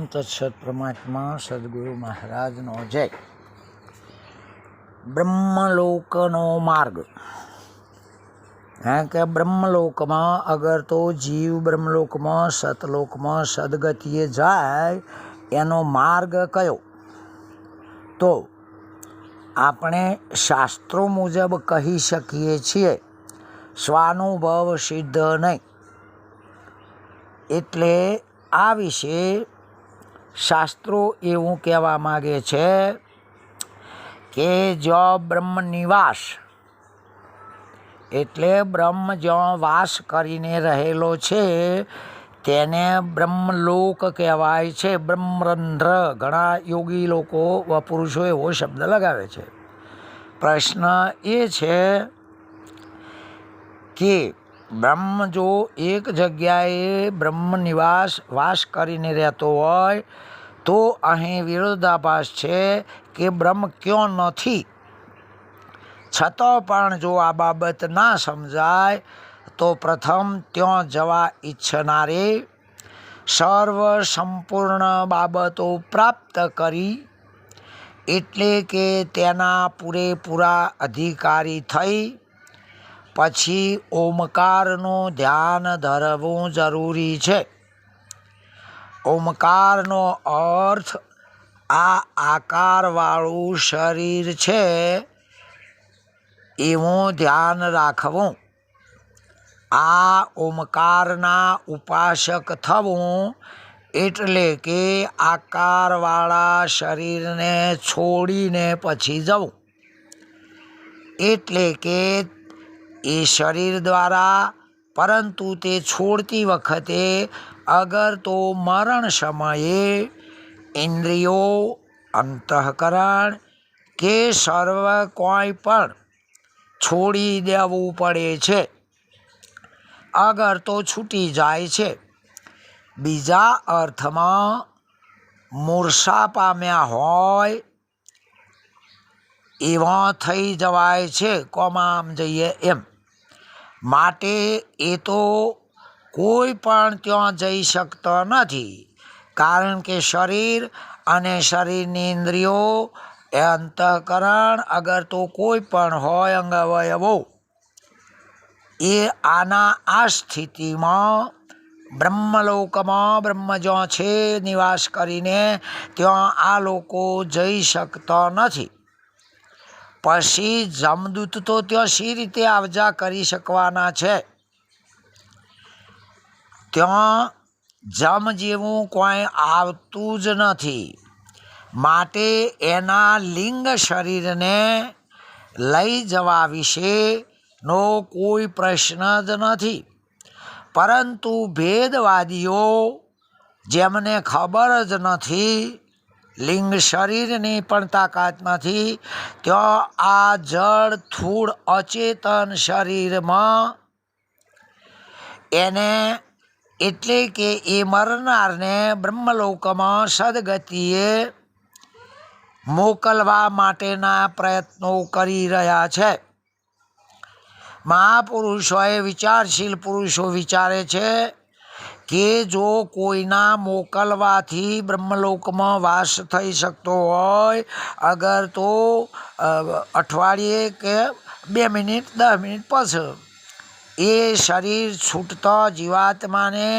ओम तत्सत परमात्मा सद्गुरु महाराजनो जय। ब्रह्मलोकनो मार्ग કે બ્રહ્મલોકમાં અગર તો જીવ બ્રહ્મલોકમાં સતલોકમાં સદગતિએ જાય એનો માર્ગ કયો? તો આપણે શાસ્ત્રો મુજબ કહી શકીએ છીએ, સ્વાનુભવ સિદ્ધ નહીં. એટલે આ વિશે શાસ્ત્રો એવું કહેવા માગે છે કે જો બ્રહ્મ નિવાસ એટલે બ્રહ્મ જ્યાં વાસ કરીને રહેલો છે તેને બ્રહ્મલોક કહેવાય છે. બ્રહ્મરંધ્ર ઘણા યોગી લોકો પુરુષો એવો શબ્દ લગાવે છે. પ્રશ્ન એ છે કે બ્રહ્મ જો એક જગ્યાએ બ્રહ્મ નિવાસ વાસ કરીને રહેતો હોય તો અહીં વિરોધાભાસ છે કે બ્રહ્મ ક્યાં નથી. છતાં પણ જો આ બાબત ના સમજાય તો પ્રથમ ત્યાં જવા ઈચ્છનારે સર્વ સંપૂર્ણ બાબતો પ્રાપ્ત કરી એટલે કે તેના પૂરેપૂરા અધિકારી થઈ પછી ઓમકારનું ધ્યાન ધરવું જરૂરી છે. ઓમકારનો અર્થ આ આકારવાળું શરીર છે એવું ધ્યાન રાખવું. આ ઓમકારના ઉપાસક થવું એટલે કે આકારવાળા શરીરને છોડીને પછી જવું. એટલે કે એ શરીર દ્વારા, પરંતુ તે છોડતી વખતે અગર તો મરણ સમયે ઇન્દ્રિયો, અંતઃકરણ કે સર્વ કોઈ પણ છોડી દેવું પડે છે. અગર તો છૂટી જાય છે. બીજા અર્થમાં મૂર્છા પામ્યા હોય એવા થઈ જવાય છે, કોમામ જઈએ એમ. માટે એ તો કોઈ પણ ત્યાં જઈ શકતો નથી, કારણ કે શરીર અને શરીરની ઇન્દ્રિયો એ અંતઃકરણ અગર તો કોઈ પણ હોય અંગ અવયવો એ આના આ સ્થિતિમાં બ્રહ્મલોકમાં બ્રહ્મ જ્યાં છે નિવાસ કરીને ત્યાં આ લોકો જઈ શકતા નથી. પછી જમદૂત તો ત્યાં શી રીતે આવજા કરી શકવાના છે? ત્યાં જમ જેવું કોઈ આવતું જ નથી. માટે એના લિંગ શરીરને લઈ જવા વિશેનો કોઈ પ્રશ્ન જ નથી. પરંતુ ભેદવાદીઓ જેમને ખબર જ નથી, લિંગ શરીરની પણ તાકાત નથી, ત્યાં આ જળ સ્થૂળ અચેતન શરીરમાં એને એટલે કે એ મરનારને બ્રહ્મલોકમાં સદગતિએ મોકલવા માટેના પ્રયત્નો કરી રહ્યા છે. મહાપુરુષોએ, વિચારશીલ પુરુષો વિચારે છે કે જો કોઈના મોકલવાથી બ્રહ્મલોકમાં વાસ થઈ શકતો હોય, અગર તો અઠવાડિયે કે 2 મિનિટ 10 મિનિટ પછી એ શરીર છૂટતા જીવાત્માને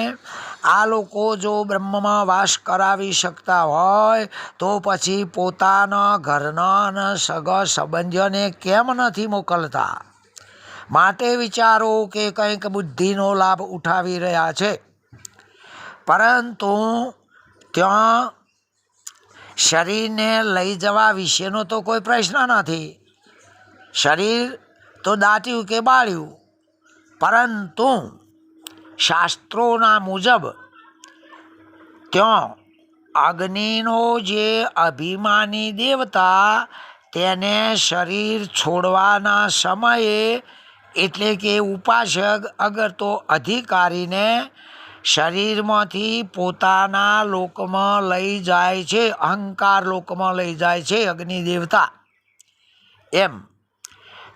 આ લોકો જો બ્રહ્મમાં વાસ કરાવી શકતા હોય તો પછી પોતાના ઘરના અને સગા સંબંધીઓને કેમ નથી મોકલતા? માટે વિચારો કે કંઈક બુદ્ધિનો લાભ ઉઠાવી રહ્યા છે. પરંતુ ત્યાં શરીરને લઈ જવા વિશેનો તો કોઈ પ્રશ્ન નથી. શરીર તો દાટ્યું કે બાળ્યું. પરંતુ શાસ્ત્રોના મુજબ ત્યાં અગ્નિનો જે અભિમાની દેવતા તેને શરીર છોડવાના સમયે એટલે કે ઉપાસક અગર તો અધિકારીને શરીરમાંથી પોતાના લોકમાં લઈ જાય છે, અહંકાર લોકમાં લઈ જાય છે અગ્નિ દેવતા. એમ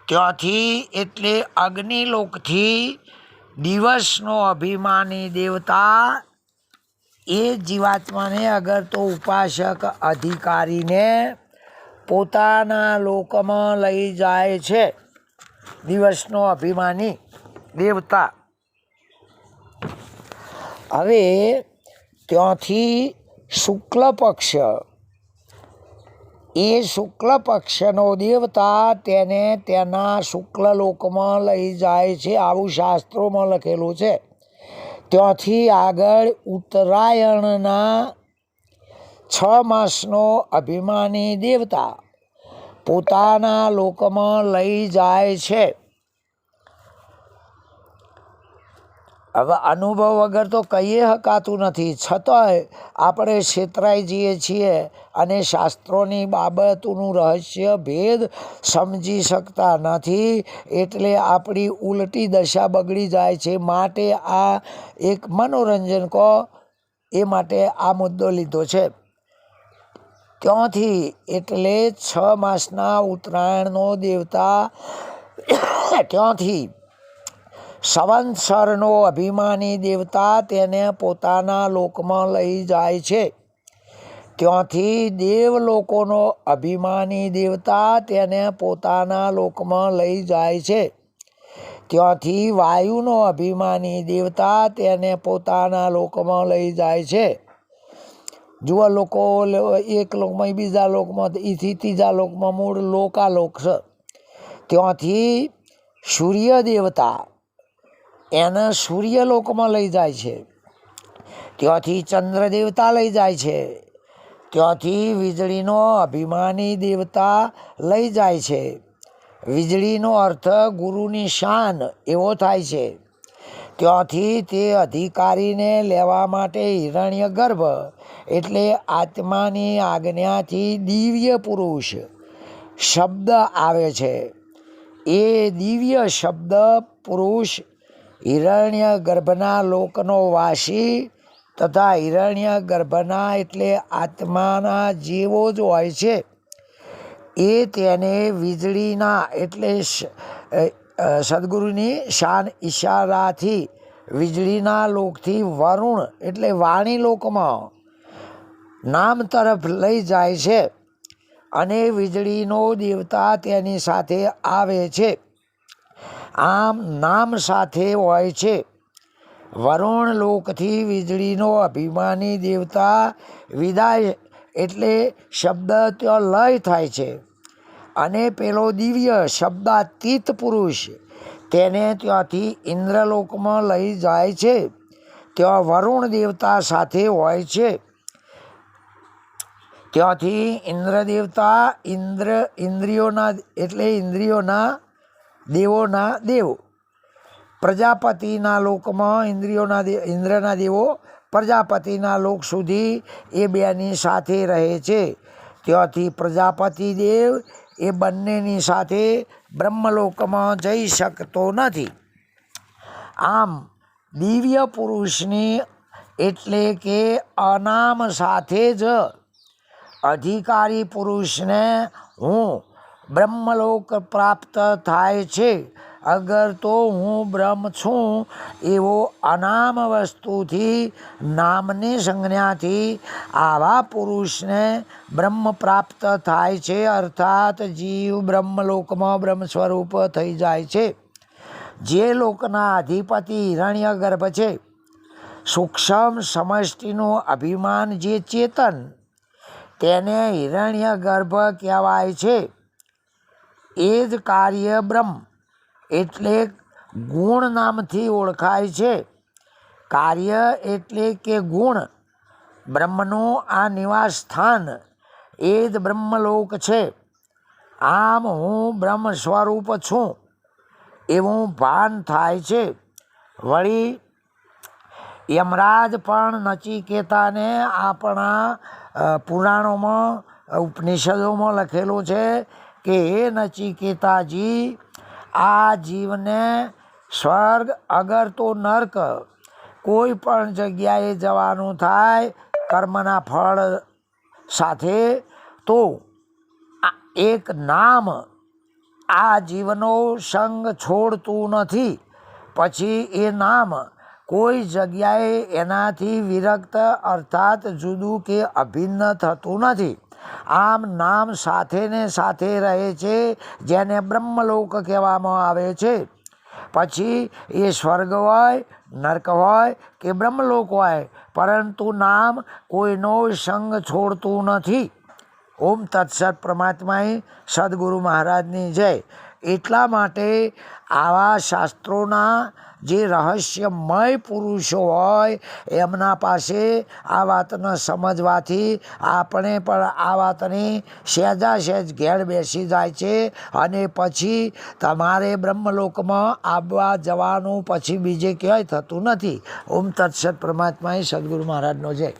ત્યાંથી એટલે અગ્નિલોકથી દિવસનો અભિમાની દેવતા એ જીવાત્માને અગર તો ઉપાસક અધિકારીને પોતાના લોકમાં લઈ જાય છે, દિવસનો અભિમાની દેવતા. હવે ત્યાંથી શુક્લ પક્ષ, એ શુક્લ પક્ષનો દેવતા તેને તેના શુક્લ લોકમાં લઈ જાય છે, આવું શાસ્ત્રોમાં લખેલું છે. ત્યાંથી આગળ ઉત્તરાયણના 6 માસનો અભિમાની દેવતા પોતાના લોકમાં લઈ જાય છે. હવે અનુભવ વગર તો કહીએ શકાતું નથી, છતાંય આપણે છેતરાઈ જઈએ છીએ અને શાસ્ત્રોની બાબતોનું રહસ્ય ભેદ સમજી શકતા નથી, એટલે આપણી ઉલટી દશા બગડી જાય છે. માટે આ એક મનોરંજન કહો એ માટે આ મુદ્દો લીધો છે. ત્યાંથી એટલે 6 માસના ઉત્તરાયણનો દેવતા ત્યાંથી સંવત્સરનો અભિમાની દેવતા તેને પોતાના લોકમાં લઈ જાય છે. ત્યાંથી દેવલોકોનો અભિમાની દેવતા તેને પોતાના લોકમાં લઈ જાય છે. ત્યાંથી વાયુનો અભિમાની દેવતા તેને પોતાના લોકમાં લઈ જાય છે. જુઓ, લોકો એક લોકમાં બીજા લોકમાં, એથી ત્રીજા લોકમાં, મૂળ લોકાલોક છે. ત્યાંથી સૂર્ય દેવતા એને સૂર્યલોકમાં લઈ જાય છે. ત્યાંથી ચંદ્ર દેવતા લઈ જાય છે. ત્યાંથી વીજળીનો અભિમાની દેવતા લઈ જાય છે. વીજળીનો અર્થ ગુરુની શાન એવો થાય છે. ત્યાંથી તે અધિકારીને લેવા માટે હિરણ્ય ગર્ભ એટલે આત્માની આજ્ઞાથી દિવ્ય પુરુષ શબ્દ આવે છે. એ દિવ્ય શબ્દ પુરુષ હિરણ્ય ગર્ભના લોકનો વાસી તથા હિરણ્ય ગર્ભના એટલે આત્માના જેવો જ હોય છે. એ તેને વીજળીના એટલે સદગુરુની શાન ઈશારાથી વીજળીના લોકથી વરુણ એટલે વાણી લોકમાં નામ તરફ લઈ જાય છે, અને વીજળીનો દેવતા તેની સાથે આવે છે. આમ નામ સાથે હોય છે. વરુણ લોકથી વીજળીનો અભિમાની દેવતા વિદાય એટલે શબ્દ ત્યાં લય થાય છે, અને પેલો દિવ્ય શબ્દાતીત પુરુષ તેને ત્યાંથી ઇન્દ્રલોકમાં લઈ જાય છે. ત્યાં વરુણ દેવતા સાથે હોય છે. ત્યાંથી ઇન્દ્ર દેવતા ઇન્દ્રિયોના એટલે ઇન્દ્રિયોના દેવોના દેવ પ્રજાપતિના લોકમાં ઇન્દ્રના દેવો પ્રજાપતિના લોક સુધી એ બેની સાથે રહે છે. ત્યાંથી પ્રજાપતિ દેવ એ બંનેની સાથે બ્રહ્મલોકમાં જઈ શકતો નથી. આમ દિવ્ય પુરુષની એટલે કે અનામ સાથે જ અધિકારી પુરુષને હું બ્રહ્મલોક પ્રાપ્ત થાય છે. અગર તો હું બ્રહ્મ છું એવો અનામ વસ્તુથી નામની સંજ્ઞાથી આવા પુરુષને બ્રહ્મ પ્રાપ્ત થાય છે. અર્થાત જીવ બ્રહ્મલોકમાં બ્રહ્મ સ્વરૂપ થઈ જાય છે. જે લોકના અધિપતિ હિરણ્ય ગર્ભ છે, સૂક્ષ્મ સમષ્ટિનું અભિમાન જે ચેતન તેને હિરણ્ય ગર્ભ કહેવાય છે. એ જ કાર્ય બ્રહ્મ એટલે ગુણ નામથી ઓળખાય છે. કાર્ય એટલે કે ગુણ. બ્રહ્મનું આ નિવાસ સ્થાન એ જ બ્રહ્મલોક છે. આમ હું બ્રહ્મ સ્વરૂપ છું એવું ભાન થાય છે. વળી યમરાજ પણ નચિકેતાને આપણા પુરાણોમાં ઉપનિષદોમાં લખેલું છે કે હે નચિકેતાજી, આ જીવને સ્વર્ગ અગર તો નર્ક કોઈ પણ જગ્યાએ જવાનું થાય કર્મના ફળ સાથે, તો એક નામ આ જીવનો સંગ છોડતું નથી. પછી એ નામ કોઈ જગ્યાએ એનાથી વિરક્ત અર્થાત જુદું કે અભિન્ન થતું નથી. આમ નામ સાથે ને સાથે રહે છે, જેને બ્રહ્મલોક કહેવામાં આવે છે. પછી એ સ્વર્ગ હોય, નર્ક હોય કે બ્રહ્મલોક હોય, પરંતુ નામ કોઈનો સંગ છોડતું નથી. ઓમ તત્સત. પરમાત્માએ સદગુરુ મહારાજની જય. એટલા માટે આવા શાસ્ત્રોના જે રહસ્યમય પુરુષો હોય એમના પાસે આ વાતને સમજવાથી આપણે પણ આ વાતની સહેજા સહેજ ઘેર બેસી જાય છે, અને પછી તમારે બ્રહ્મલોકમાં આવવા જવાનું પછી બીજે ક્યાંય થતું નથી. ઓમ તત્સત. પરમાત્માએ સદગુરુ મહારાજનો જય.